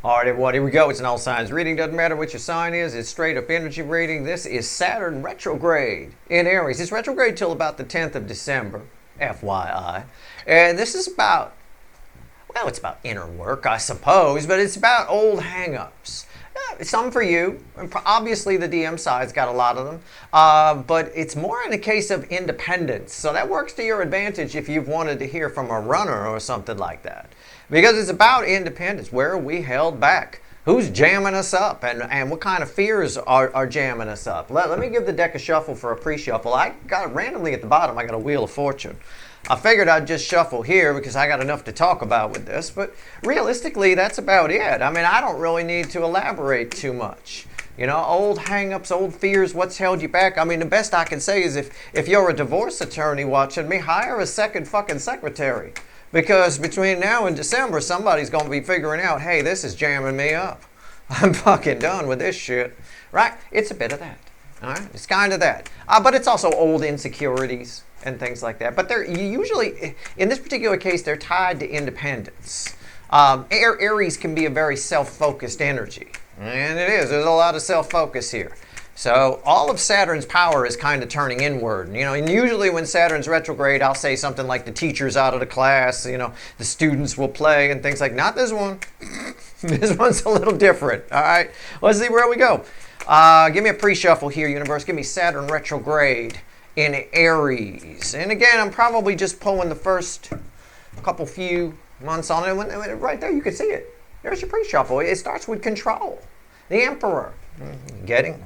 All right, everyone, here we go. It's an all signs reading. Doesn't matter what your sign is. It's straight up energy reading. This is Saturn Retrograde in Aries. It's retrograde till about the 10th of December, FYI. And this is about, well, it's about inner work, I suppose, but it's about old hang-ups. Some for you. Obviously, the DM side's got a lot of them. But it's more in a case of independence. So that works to your advantage if you've wanted to hear from a runner or something like that. Because it's about independence. Where are we held back? Who's jamming us up? And what kind of fears are jamming us up? Let me give the deck a shuffle for a pre-shuffle. I got randomly at the bottom, I got a Wheel of Fortune. I figured I'd just shuffle here because I got enough to talk about with this, but realistically, that's about it. I mean, I don't really need to elaborate too much. You know, old hang-ups, old fears, what's held you back? I mean, the best I can say is if you're a divorce attorney watching me, hire a second fucking secretary. Because between now and December, somebody's going to be figuring out, hey, this is jamming me up. I'm fucking done with this shit. Right? It's a bit of that. All right? It's kind of that. But it's also old insecurities and things like that. But they're usually, in this particular case, they're tied to independence. Aries can be a very self-focused energy. And it is. There's a lot of self-focus here. So all of Saturn's power is kind of turning inward. You know, and usually when Saturn's retrograde, I'll say something like the teacher's out of the class, you know, the students will play and things like, not this one. This one's a little different. All right. Let's see where we go. Give me a pre-shuffle here, universe. Give me Saturn retrograde in Aries. And again, I'm probably just pulling the first few months on it. Right there, you can see it. There's your pre-shuffle. It starts with control. The Emperor. Getting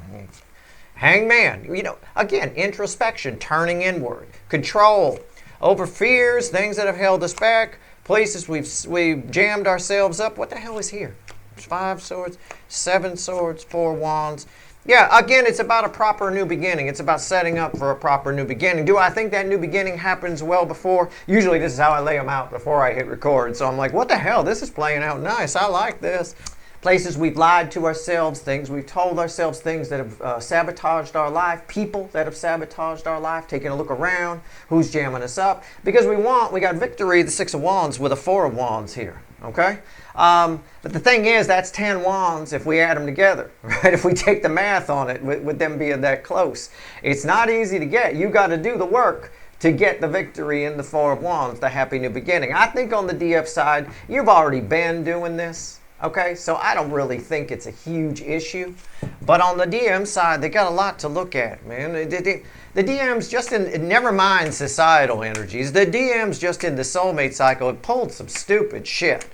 Hangman. You know, again, introspection, turning inward. Control over fears, things that have held us back, places we've jammed ourselves up. What the hell is here? 5 swords, 7 swords, 4 wands. Yeah, again, it's about a proper new beginning. It's about setting up for a proper new beginning. Do I think that new beginning happens well before? Usually this is how I lay them out before I hit record. So I'm like, what the hell? This is playing out nice. I like this. Places we've lied to ourselves, things we've told ourselves, things that have sabotaged our life, people that have sabotaged our life, taking a look around, who's jamming us up. Because we got victory, the 6 of wands with a 4 of wands here, okay? But the thing is, that's 10 wands if we add them together, right? If we take the math on it, with them being that close. It's not easy to get. You got to do the work to get the victory in the 4 of wands, the happy new beginning. I think on the DF side, you've already been doing this. Okay, so I don't really think it's a huge issue. But on the DM side, they got a lot to look at, man. The DMs just never mind societal energies. The DMs just in the soulmate cycle have pulled some stupid shit.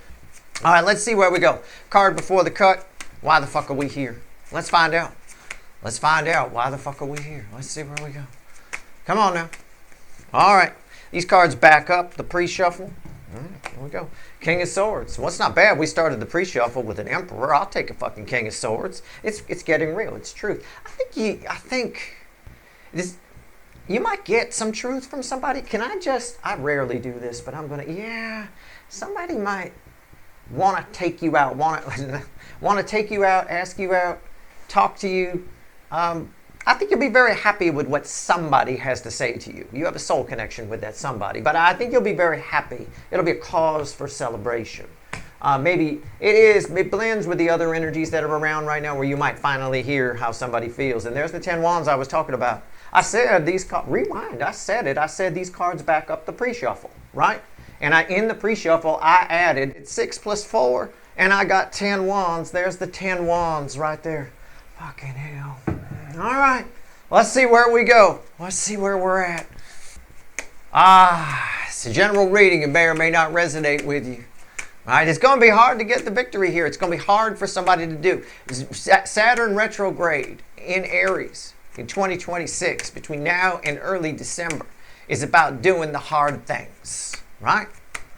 All right, let's see where we go. Card before the cut. Why the fuck are we here? Let's find out. Let's find out why the fuck are we here. Let's see where we go. Come on now. All right, these cards back up the pre-shuffle. All right, here we go. King of Swords. Well, it's not bad. We started the pre-shuffle with an Emperor. I'll take a fucking King of Swords. It's getting real. It's truth. I think this. You might get some truth from somebody. I rarely do this, but I'm gonna. Yeah, somebody might want to take you out. Want to take you out, ask you out, talk to you. I think you'll be very happy with what somebody has to say to you. You have a soul connection with that somebody. But I think you'll be very happy. It'll be a cause for celebration. Maybe it blends with the other energies that are around right now where you might finally hear how somebody feels. And there's the 10 wands I was talking about. I said these cards, rewind, I said it. I said these cards back up the pre-shuffle, right? And in the pre-shuffle, I added 6 plus 4, and I got 10 wands. There's the 10 wands right there. Fucking hell. All right, let's see where we go. Let's see where we're at. It's a general reading. It may or may not resonate with you. All right, it's going to be hard to get the victory here. It's going to be hard for somebody to do. Saturn retrograde in Aries in 2026, between now and early December, is about doing the hard things, right?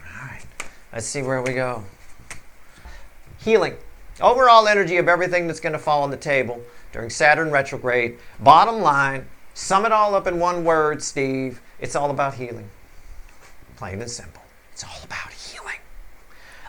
All right, let's see where we go. Healing. Overall energy of everything that's going to fall on the table during Saturn retrograde. Bottom line, sum it all up in one word, Steve. It's all about healing. Plain and simple. It's all about healing.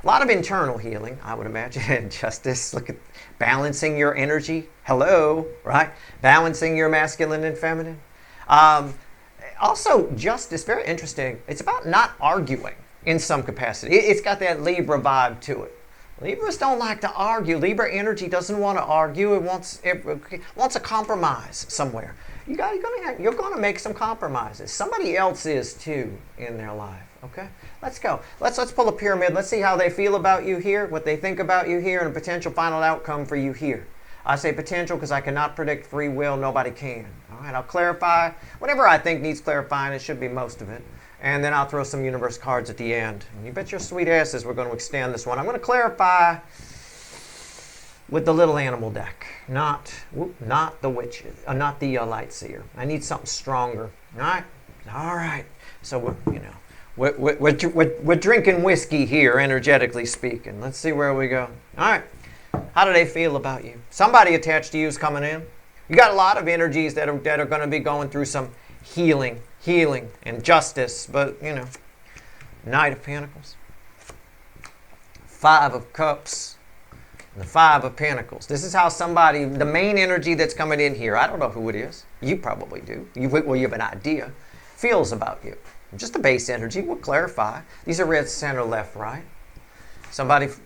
A lot of internal healing, I would imagine. Justice, look at balancing your energy. Hello, right? Balancing your masculine and feminine. Also, justice, very interesting. It's about not arguing in some capacity. It's got that Libra vibe to it. Libras don't like to argue. Libra energy doesn't want to argue. It wants a compromise somewhere. You're going to make some compromises. Somebody else is too in their life. Okay, let's go. Let's pull a pyramid. Let's see how they feel about you here, what they think about you here, and a potential final outcome for you here. I say potential because I cannot predict free will. Nobody can. All right, I'll clarify whatever I think needs clarifying. It should be most of it. And then I'll throw some universe cards at the end. And you bet your sweet asses we're going to extend this one. I'm going to clarify with the little animal deck, not the witches, not the light seer. I need something stronger. All right. So we're drinking whiskey here, energetically speaking. Let's see where we go. All right. How do they feel about you? Somebody attached to you is coming in. You got a lot of energies that are going to be going through some healing and justice, but Knight of Pentacles, Five of Cups, and the Five of Pentacles. This is how somebody, the main energy that's coming in here, I don't know who it is. You probably do. You have an idea. Feels about you. Just the base energy. We'll clarify. These are red, center, left, right.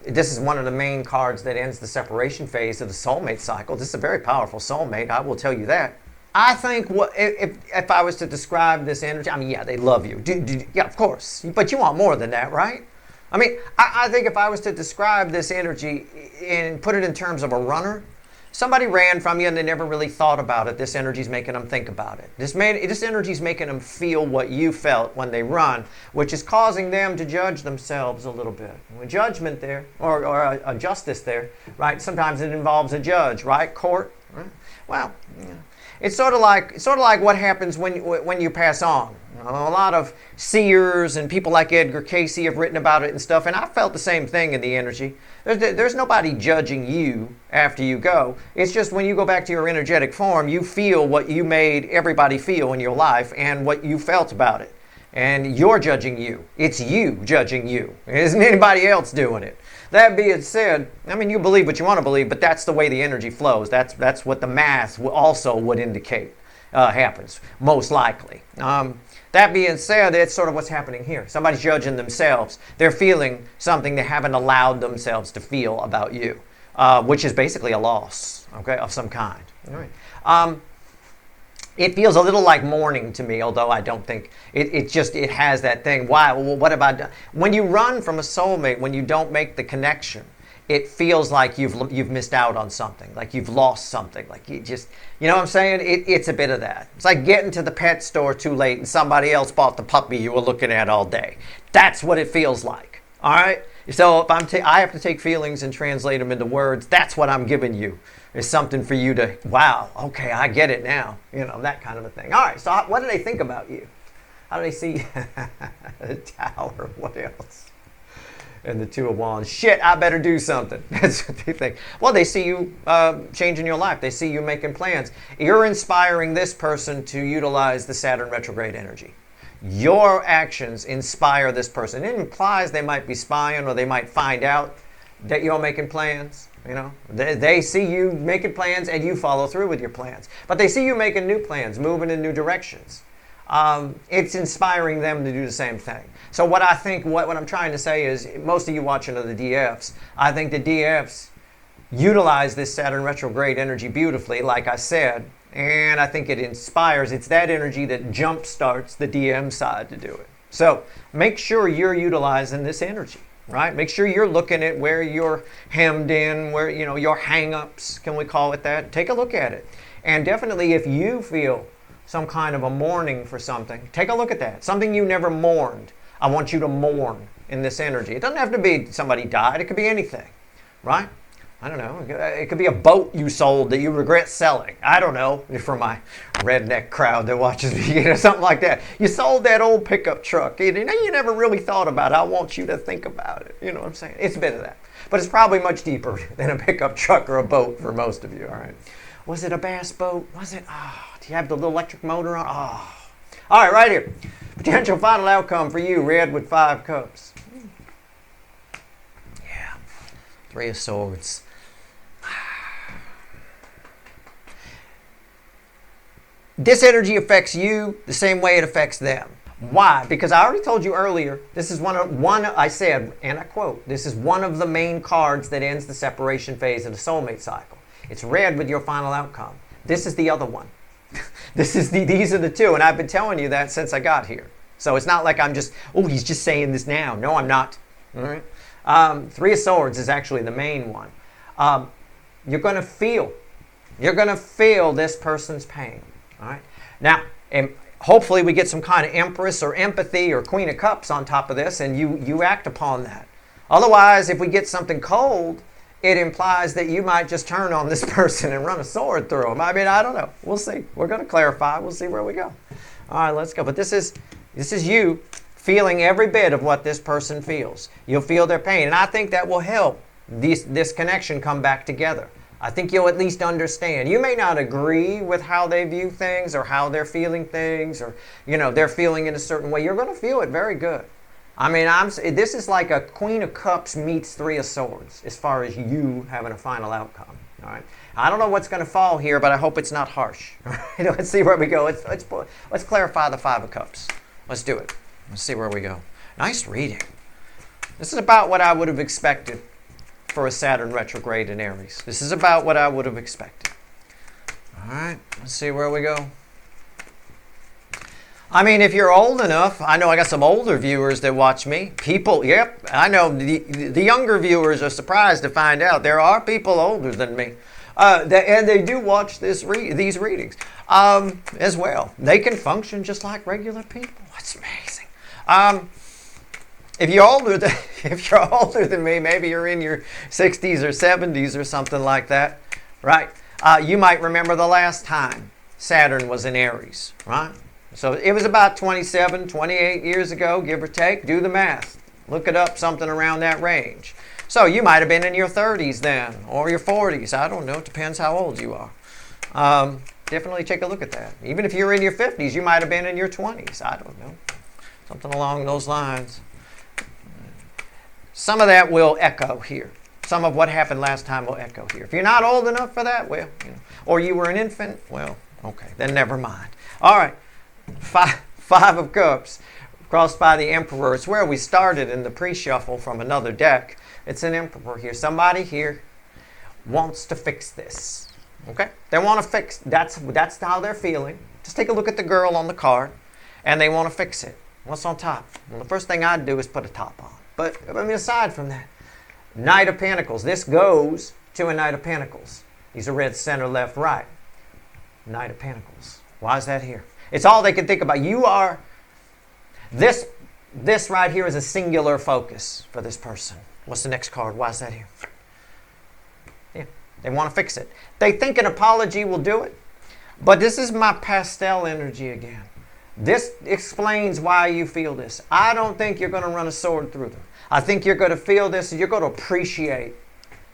This is one of the main cards that ends the separation phase of the soulmate cycle. This is a very powerful soulmate, I will tell you that. I think if I was to describe this energy, I mean, yeah, they love you. Yeah, of course. But you want more than that, right? I mean, I think if I was to describe this energy and put it in terms of a runner, somebody ran from you and they never really thought about it. This energy's making them think about it. This energy's making them feel what you felt when they run, which is causing them to judge themselves a little bit. With judgment there, or a justice there, right? Sometimes it involves a judge, right? Court. Right? Well, it's sort of like what happens when you pass on. A lot of seers and people like Edgar Cayce have written about it and stuff, and I felt the same thing in the energy. There's nobody judging you after you go. It's just when you go back to your energetic form, you feel what you made everybody feel in your life and what you felt about it. And you're judging you. It's you judging you. It isn't anybody else doing it. That being said, I mean, you believe what you want to believe, but that's the way the energy flows. That's what the math also would indicate happens, most likely. That being said, it's sort of what's happening here. Somebody's judging themselves. They're feeling something they haven't allowed themselves to feel about you, which is basically a loss, okay, of some kind. All right. It feels a little like mourning to me, although I don't think it has that thing. Why? Well, what have I done? When you run from a soulmate, when you don't make the connection, it feels like you've missed out on something, like you've lost something, like you know what I'm saying? It's a bit of that. It's like getting to the pet store too late and somebody else bought the puppy you were looking at all day. That's what it feels like. All right. So if I have to take feelings and translate them into words. That's what I'm giving you. Is something for you to, wow, okay, I get it now. That kind of a thing. All right, so what do they think about you? How do they see the Tower? What else? And the Two of Wands. Shit, I better do something. That's what they think. Well, they see you changing your life. They see you making plans. You're inspiring this person to utilize the Saturn retrograde energy. Your actions inspire this person. It implies they might be spying or they might find out that you're making plans. They see you making plans and you follow through with your plans. But they see you making new plans, moving in new directions. It's inspiring them to do the same thing. So what I think, what I'm trying to say is, most of you watching are the DFs. I think the DFs utilize this Saturn retrograde energy beautifully, like I said. And I think it inspires. It's that energy that jump starts the DM side to do it. So make sure you're utilizing this energy. Right? Make sure you're looking at where you're hemmed in, where, your hang-ups, can we call it that? Take a look at it. And definitely if you feel some kind of a mourning for something, take a look at that. Something you never mourned. I want you to mourn in this energy. It doesn't have to be somebody died. It could be anything, right? I don't know. It could be a boat you sold that you regret selling. I don't know. For my redneck crowd that watches me, something like that. You sold that old pickup truck. You never really thought about it. I want you to think about it. You know what I'm saying? It's a bit of that. But it's probably much deeper than a pickup truck or a boat for most of you, all right? Was it a bass boat? Was it? Do you have the little electric motor on? All right, right here. Potential final outcome for you, red with 5 cups. Yeah. 3 of Swords. This energy affects you the same way it affects them. Why? Because I already told you earlier, this is I said, and I quote, this is one of the main cards that ends the separation phase of the soulmate cycle. It's red with your final outcome. This is the other one. These are the two, and I've been telling you that since I got here. So it's not like I'm just, oh, he's just saying this now. No, I'm not. All right? Three of Swords is actually the main one. You're going to feel this person's pain. All right? Now, and hopefully we get some kind of Empress or empathy or Queen of Cups on top of this, and you act upon that. Otherwise, if we get something cold, it implies that you might just turn on this person and run a sword through them. I mean, I don't know. We'll see. We're going to clarify. We'll see where we go. All right, let's go. But this is you feeling every bit of what this person feels. You'll feel their pain, and I think that will help this connection come back together. I think you'll at least understand. You may not agree with how they view things or how they're feeling things, or they're feeling in a certain way. You're going to feel it very good. I mean, this is like a Queen of Cups meets Three of Swords as far as you having a final outcome. All right. I don't know what's going to fall here, but I hope it's not harsh. All right. Let's see where we go. Let's clarify the Five of Cups. Let's do it. Let's see where we go. Nice reading. This is about what I would have expected for a Saturn retrograde in Aries. This is about what I would have expected. All right. Let's see where we go. I mean, if you're old enough, I know I got some older viewers that watch me. People, yep, I know the younger viewers are surprised to find out there are people older than me. And they do watch these readings as well. They can function just like regular people. It's amazing. If you're older than me, maybe you're in your 60s or 70s or something like that, right? You might remember the last time Saturn was in Aries, right? So it was about 27, 28 years ago, give or take. Do the math. Look it up, something around that range. So you might have been in your 30s then, or your 40s. I don't know. It depends how old you are. Definitely take a look at that. Even if you're in your 50s, you might have been in your 20s. I don't know. Something along those lines. Some of that will echo here. Some of what happened last time will echo here. If you're not old enough for that, well, or you were an infant, well, okay, then never mind. All right. Five of Cups, crossed by the Emperor. It's where we started in the pre-shuffle from another deck. It's an Emperor here. Somebody here wants to fix this. Okay? They want to fix. That's how they're feeling. Just take a look at the girl on the card, and they want to fix it. What's on top? Well, the first thing I'd do is put a top on. But I mean, aside from that, Knight of Pentacles. This goes to a Knight of Pentacles. These are red, center, left, right. Knight of Pentacles. Why is that here? It's all they can think about. You are, this right here is a singular focus for this person. What's the next card? Why is that here? Yeah, they want to fix it. They think an apology will do it. But this is my pastel energy again. This explains why you feel this. I don't think you're going to run a sword through them. I think you're going to feel this and you're going to appreciate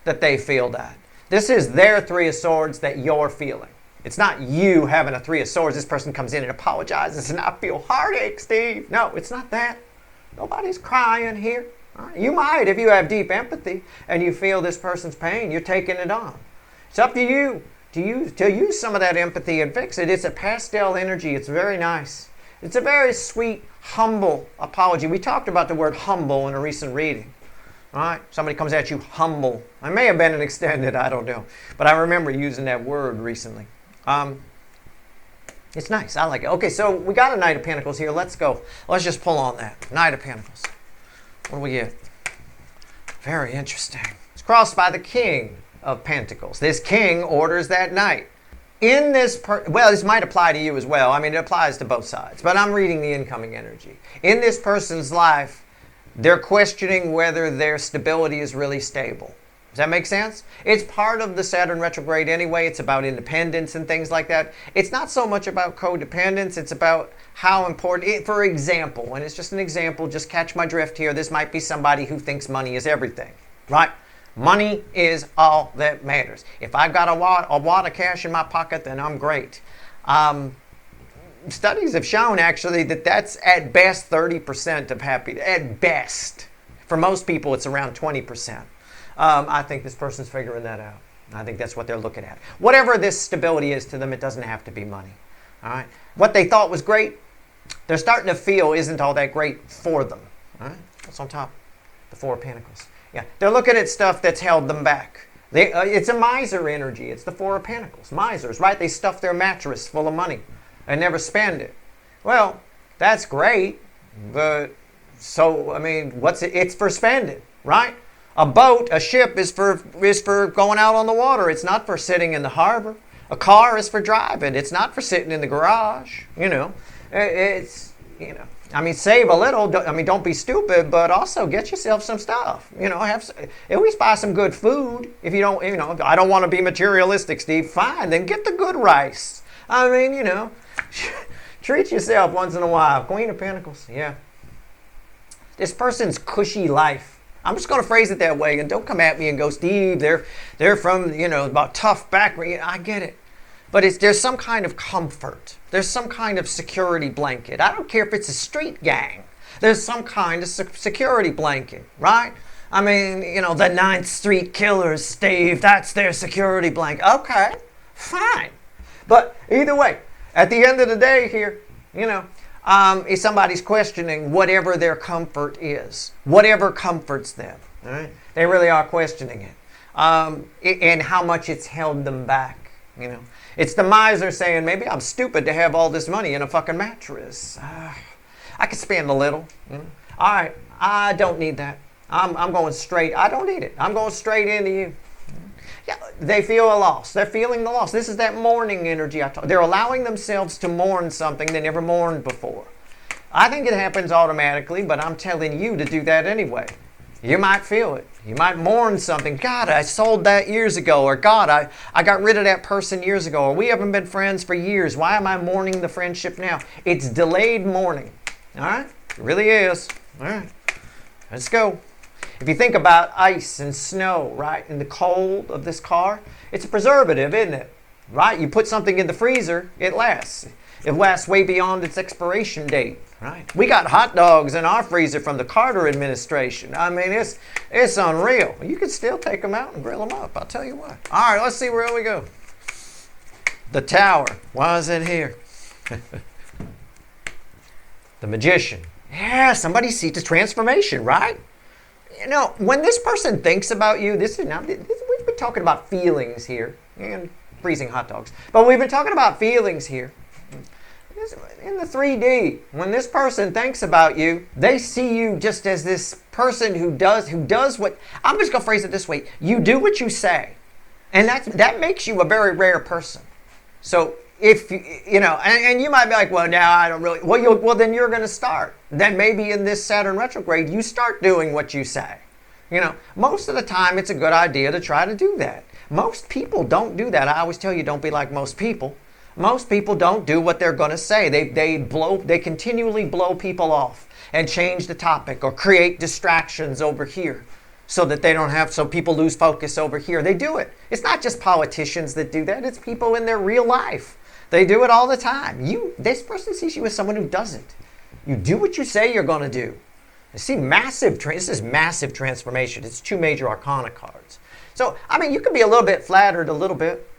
that they feel that. This is their Three of Swords that you're feeling. It's not you having a Three of Swords. This person comes in and apologizes and I feel heartache, Steve. No, it's not that. Nobody's crying here. Right? You might if you have deep empathy and you feel this person's pain. You're taking it on. It's up to you to use some of that empathy and fix it. It's a pastel energy. It's very nice. It's a very sweet, humble apology. We talked about the word humble in a recent reading. All right? Somebody comes at you humble. I may have been an extended, I don't know. But I remember using that word recently. It's nice. I like it. Okay, so we got a Knight of Pentacles here. Let's go. Let's just pull on that. Knight of Pentacles. What do we get? Very interesting. It's crossed by the King of Pentacles. This king orders that knight. In this, well, this might apply to you as well. I mean, it applies to both sides. But I'm reading the incoming energy. In this person's life, they're questioning whether their stability is really stable. Does that make sense? It's part of the Saturn retrograde anyway. It's about independence and things like that. It's not so much about codependence. It's about how important, for example, and it's just an example, just catch my drift here. This might be somebody who thinks money is everything, right? Money is all that matters. If I've got a wad of cash in my pocket, then I'm great. Studies have shown actually that that's at best 30% of happiness. At best. For most people, it's around 20%. I think this person's figuring that out. I think that's what they're looking at. Whatever this stability is to them, it doesn't have to be money. All right. What they thought was great they're starting to feel isn't all that great for them. All right? What's on top? The Four of Pentacles. Yeah, they're looking at stuff that's held them back. It's a miser energy. It's the Four of Pentacles. Misers, right? They stuff their mattress full of money and never spend it. Well, that's great, but so, I mean, what's it? It's for spending, right? A boat, a ship is for going out on the water. It's not for sitting in the harbor. A car is for driving. It's not for sitting in the garage. You know, it's, you know, I mean, save a little. I mean, don't be stupid, but also get yourself some stuff. You know, at least buy some good food. If you don't, you know, I don't want to be materialistic, Steve. Fine, then get the good rice. I mean, you know, treat yourself once in a while. Queen of Pentacles, yeah. This person's cushy life. I'm just going to phrase it that way, and don't come at me and go, Steve, they're from, you know, about tough background. I get it. But there's some kind of comfort. There's some kind of security blanket. I don't care if it's a street gang. There's some kind of security blanket, right? I mean, you know, the 9th Street Killers, Steve, that's their security blanket. Okay, fine. But either way, at the end of the day here, you know, if somebody's questioning whatever their comfort is, whatever comforts them, all right? They really are questioning it. And how much it's held them back, you know. It's the miser saying, maybe I'm stupid to have all this money in a fucking mattress. I could spend a little. You know? All right, I don't need that. I'm going straight. I don't need it. I'm going straight into you. Yeah, they feel a loss. They're feeling the loss. This is that mourning energy I talked. They're allowing themselves to mourn something they never mourned before. I think it happens automatically, but I'm telling you to do that anyway. You might feel it. You might mourn something. God, I sold that years ago. Or God, I got rid of that person years ago. Or we haven't been friends for years. Why am I mourning the friendship now? It's delayed mourning. All right? It really is. All right. Let's go. If you think about ice and snow, right, and the cold of this car, it's a preservative, isn't it? Right? You put something in the freezer, it lasts. It lasts way beyond its expiration date, right? We got hot dogs in our freezer from the Carter administration. I mean, it's unreal. You could still take them out and grill them up, I'll tell you what. All right, let's see where we go. The Tower. Why is it here? The Magician. Yeah, somebody sees the transformation, right? You know, when this person thinks about you, we've been talking about feelings here, and freezing hot dogs, but we've been talking about feelings here. In the 3D, when this person thinks about you, they see you just as this person who does what, I'm just going to phrase it this way, you do what you say, and that makes you a very rare person. So if you know, and you might be like, well, now I don't really, well then you're going to start. Then maybe in this Saturn retrograde, you start doing what you say. You know, most of the time it's a good idea to try to do that. Most people don't do that. I always tell you, don't be like most people. Most people don't do what they're going to say. They continually blow people off and change the topic or create distractions over here so that so people lose focus over here. They do it. It's not just politicians that do that. It's people in their real life. They do it all the time. This person sees you as someone who doesn't. You do what you say you're going to do. You see, this is massive transformation. It's 2 major arcana cards. So, I mean, you can be a little bit flattered, a little bit,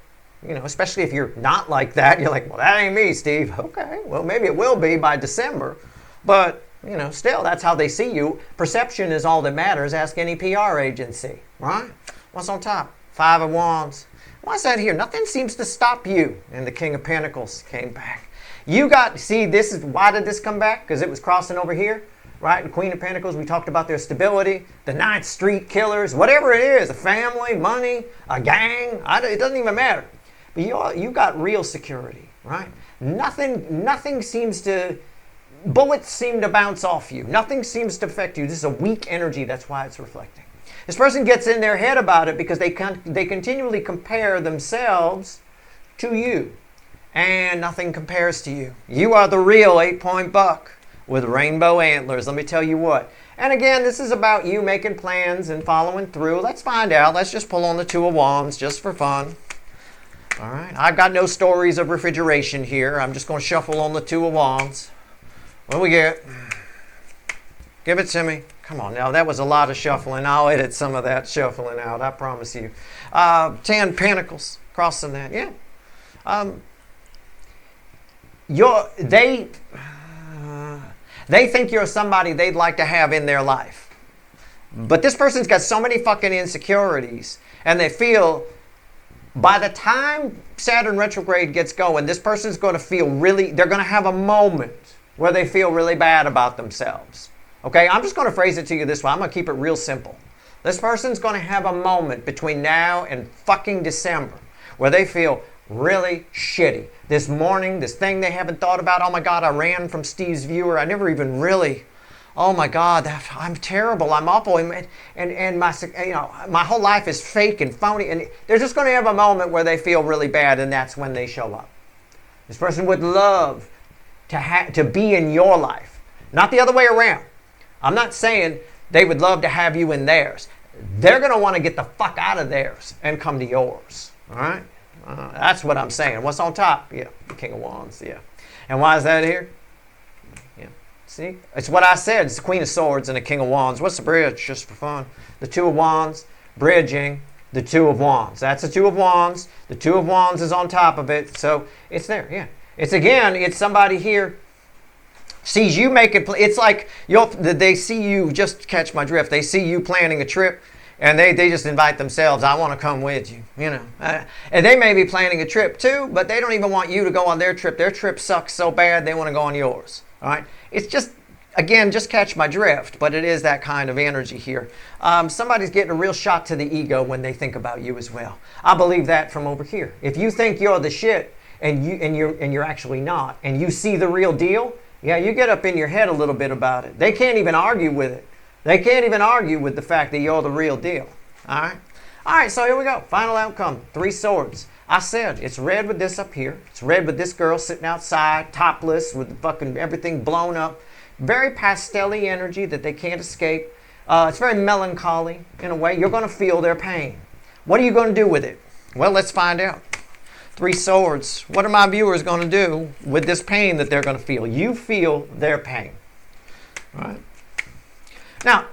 you know, especially if you're not like that. You're like, well, that ain't me, Steve. Okay, well, maybe it will be by December. But, you know, still, that's how they see you. Perception is all that matters. Ask any PR agency, right? What's on top? 5 of Wands. What's that here? Nothing seems to stop you. And the King of Pentacles came back. Why did this come back? Because it was crossing over here, right? The Queen of Pentacles, we talked about their stability. The 9th Street Killers, whatever it is, a family, money, a gang, it doesn't even matter. But you got real security, right? Nothing seems to, bullets seem to bounce off you. Nothing seems to affect you. This is a weak energy, that's why it's reflecting. This person gets in their head about it because they continually compare themselves to you. And nothing compares to you. You are the real 8-point buck with rainbow antlers. Let me tell you what. And again, this is about you making plans and following through. Let's find out. Let's just pull on the 2 of Wands just for fun. All right. I've got no stories of refrigeration here. I'm just going to shuffle on the 2 of Wands. What do we get? Give it to me. Come on now, that was a lot of shuffling. I'll edit some of that shuffling out, I promise you. 10 Pentacles, crossing that, yeah. They think you're somebody they'd like to have in their life. But this person's got so many fucking insecurities, and they feel by the time Saturn retrograde gets going, this person's going to feel really, they're going to have a moment where they feel really bad about themselves. Okay, I'm just going to phrase it to you this way. I'm going to keep it real simple. This person's going to have a moment between now and fucking December where they feel really shitty. This morning, this thing they haven't thought about, oh my God, I ran from Steve's viewer. I never even really, oh my God, I'm terrible, I'm awful, and my, my whole life is fake and phony. And they're just going to have a moment where they feel really bad, and that's when they show up. This person would love to be in your life, not the other way around. I'm not saying they would love to have you in theirs. They're going to want to get the fuck out of theirs and come to yours. All right? That's what I'm saying. What's on top? Yeah, the King of Wands. Yeah. And why is that here? Yeah. See? It's what I said. It's the Queen of Swords and the King of Wands. What's the bridge? Just for fun. The Two of Wands, bridging the Two of Wands. That's the Two of Wands. The Two of Wands is on top of it. So it's there. Yeah. It's somebody here sees you making, it's like they see you, just catch my drift, they see you planning a trip and they just invite themselves, I want to come with you, and they may be planning a trip too, but they don't even want you to go on their trip. Their trip sucks so bad they want to go on yours. All right, it's just, again, just catch my drift, but it is that kind of energy here. Somebody's getting a real shot to the ego when they think about you as well. I believe that from over here. If you think you're the shit and you're actually not, and you see the real deal, yeah, you get up in your head a little bit about it. They can't even argue with it. They can't even argue with the fact that you're the real deal. All right? All right, so here we go. Final outcome, 3 swords. I said it's red with this up here. It's red with this girl sitting outside, topless, with fucking everything blown up. Very pastel-y energy that they can't escape. It's very melancholy in a way. You're going to feel their pain. What are you going to do with it? Well, let's find out. 3 swords. What are my viewers going to do with this pain that they're going to feel? You feel their pain. All right? Now,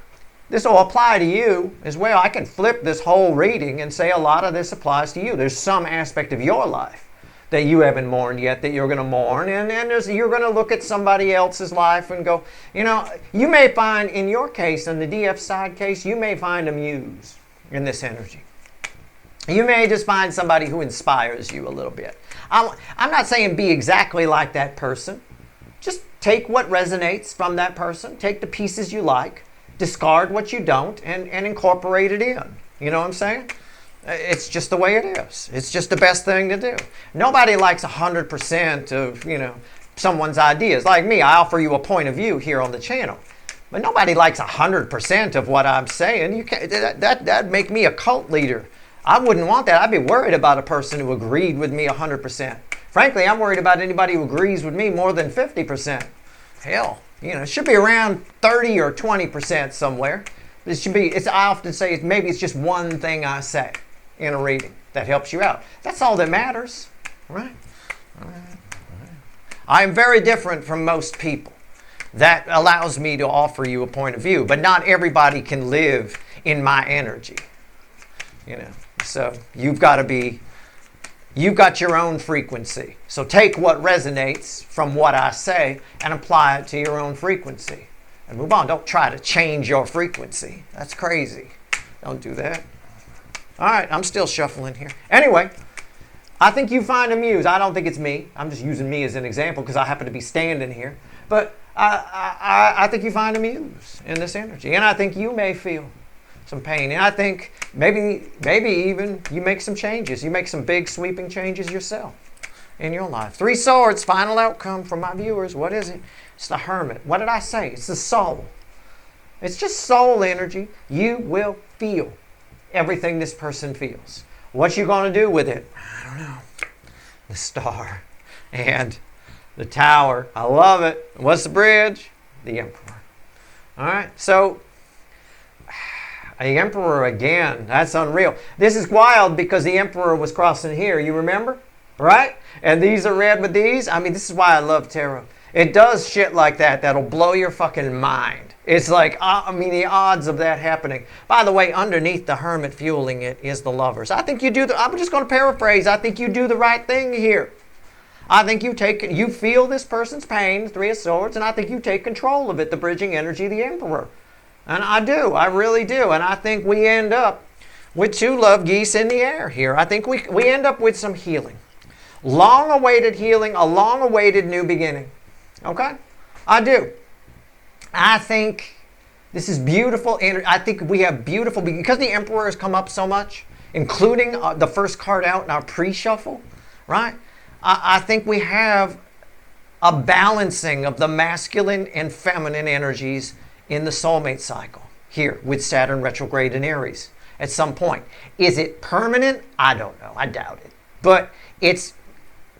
this will apply to you as well. I can flip this whole reading and say a lot of this applies to you. There's some aspect of your life that you haven't mourned yet that you're going to mourn. And you're going to look at somebody else's life and go, you may find in your case, in the DF side case, you may find a muse in this energy. You may just find somebody who inspires you a little bit. I'm not saying be exactly like that person. Just take what resonates from that person. Take the pieces you like. Discard what you don't and incorporate it in. You know what I'm saying? It's just the way it is. It's just the best thing to do. Nobody likes 100% of, someone's ideas. Like me, I offer you a point of view here on the channel. But nobody likes 100% of what I'm saying. You can't, that'd make me a cult leader. I wouldn't want that. I'd be worried about a person who agreed with me 100%. Frankly, I'm worried about anybody who agrees with me more than 50%. Hell, it should be around 30 or 20% somewhere. It should be, I often say, maybe it's just one thing I say in a reading that helps you out. That's all that matters, right? I'm very different from most people. That allows me to offer you a point of view, but not everybody can live in my energy. So you've got your own frequency. So take what resonates from what I say and apply it to your own frequency. And move on. Don't try to change your frequency. That's crazy. Don't do that. All right, I'm still shuffling here. Anyway, I think you find a muse. I don't think it's me. I'm just using me as an example because I happen to be standing here. But I think you find a muse in this energy. And I think you may feel some pain. And I think maybe even you make some changes. You make some big sweeping changes yourself in your life. 3 swords, final outcome for my viewers. What is it? It's the Hermit. What did I say? It's the soul. It's just soul energy. You will feel everything this person feels. What you going to do with it? I don't know. The Star and the Tower. I love it. What's the bridge? The Emperor. All right. So the Emperor again. That's unreal. This is wild because the Emperor was crossing here. You remember? Right? And these are red with these. I mean, this is why I love tarot. It does shit like that that'll blow your fucking mind. It's like, the odds of that happening. By the way, underneath the Hermit fueling it is the Lovers. I think you do I'm just going to paraphrase. I think you do the right thing here. I think you feel this person's pain, Three of Swords, and I think you take control of it, the bridging energy, the Emperor. And I do, I really do. And I think we end up with two love geese in the air here. I think we end up with some healing. Long-awaited healing, a long-awaited new beginning. Okay? I do. I think this is beautiful. I think we have beautiful, because the Emperor has come up so much, including the first card out in our pre-shuffle, right? I think we have a balancing of the masculine and feminine energies in the soulmate cycle here with Saturn retrograde in Aries at some point. Is it permanent? I don't know. I doubt it. But it's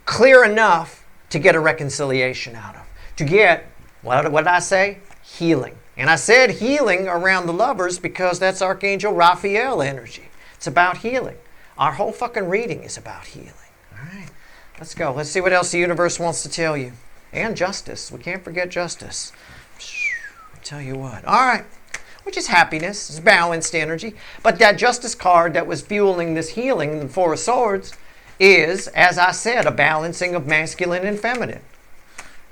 clear enough to get a reconciliation out of. To get, what did I say? Healing. And I said healing around the lovers because that's Archangel Raphael energy. It's about healing. Our whole fucking reading is about healing. All right, let's go. Let's see what else the universe wants to tell you. And justice. We can't forget justice. I'll tell you what. All right, which is happiness. It's balanced energy. But that justice card that was fueling this healing, the Four of Swords, is, as I said, a balancing of masculine and feminine.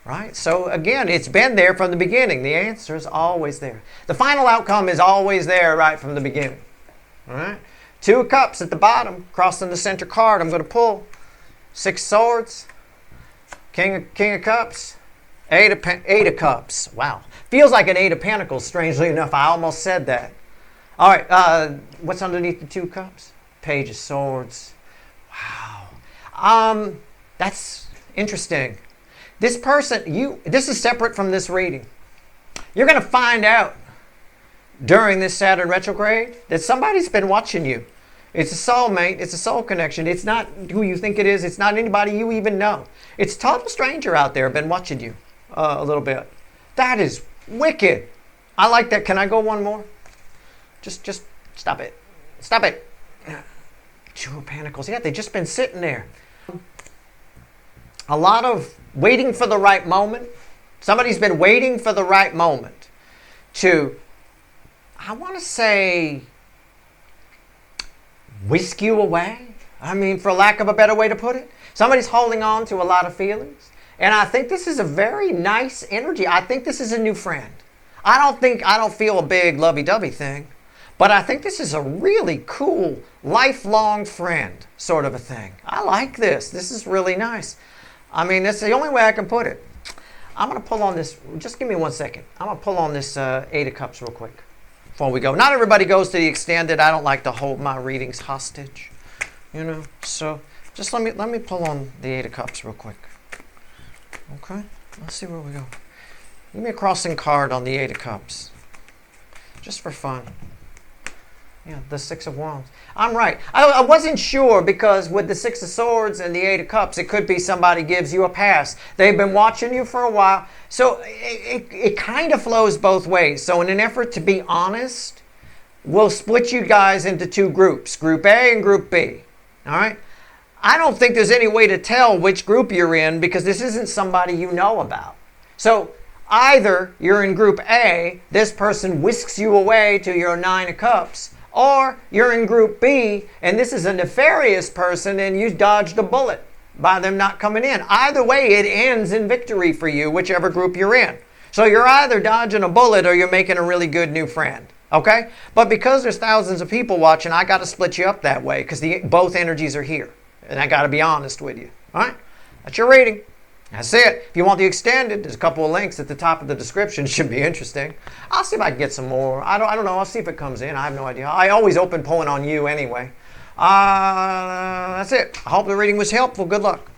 Right? So again, it's been there from the beginning. The answer is always there. The final outcome is always there right from the beginning. All right? Two of Cups at the bottom, crossing the center card. I'm going to pull. Six of Swords, King of Cups, Eight of Cups. Wow. Feels like an Eight of Pentacles, strangely enough. I almost said that. All right. What's underneath the Two Cups? Page of Swords. Wow. That's interesting. This person, this is separate from this reading. You're going to find out during this Saturn retrograde that somebody's been watching you. It's a soulmate. It's a soul connection. It's not who you think it is. It's not anybody you even know. It's a total stranger out there been watching you a little bit. That is wicked. I like that. Can I go one more? Just stop it. Stop it. Two of Pentacles. Yeah, they've just been sitting there. A lot of waiting for the right moment. Somebody's been waiting for the right moment to, I want to say, whisk you away. I mean, for lack of a better way to put it. Somebody's holding on to a lot of feelings. And I think this is a very nice energy. I think this is a new friend. I don't feel a big lovey-dovey thing. But I think this is a really cool, lifelong friend sort of a thing. I like this. This is really nice. I mean, that's the only way I can put it. I'm going to pull on this. Just give me 1 second. I'm going to pull on this Eight of Cups real quick before we go. Not everybody goes to the extended. I don't like to hold my readings hostage, you know. So just let me pull on the Eight of Cups real quick. Okay. Let's see where we go. Give me a crossing card on the Eight of Cups, just for fun. Yeah, the Six of Wands. I'm right. I wasn't sure because with the Six of Swords and the Eight of Cups, it could be somebody gives you a pass. They've been watching you for a while. So it kind of flows both ways. So in an effort to be honest, we'll split you guys into two groups, Group A and Group B. All right? I don't think there's any way to tell which group you're in because this isn't somebody you know about. So either you're in Group A, this person whisks you away to your Nine of Cups, or you're in Group B, and this is a nefarious person, and you dodged a bullet by them not coming in. Either way, it ends in victory for you, whichever group you're in. So you're either dodging a bullet or you're making a really good new friend. Okay? But because there's thousands of people watching, I got to split you up that way because both energies are here. And I got to be honest with you. All right? That's your reading. That's it. If you want the extended, there's a couple of links at the top of the description. Should be interesting. I'll see if I can get some more. I don't know. I'll see if it comes in. I have no idea. I always open pulling on you anyway. That's it. I hope the reading was helpful. Good luck.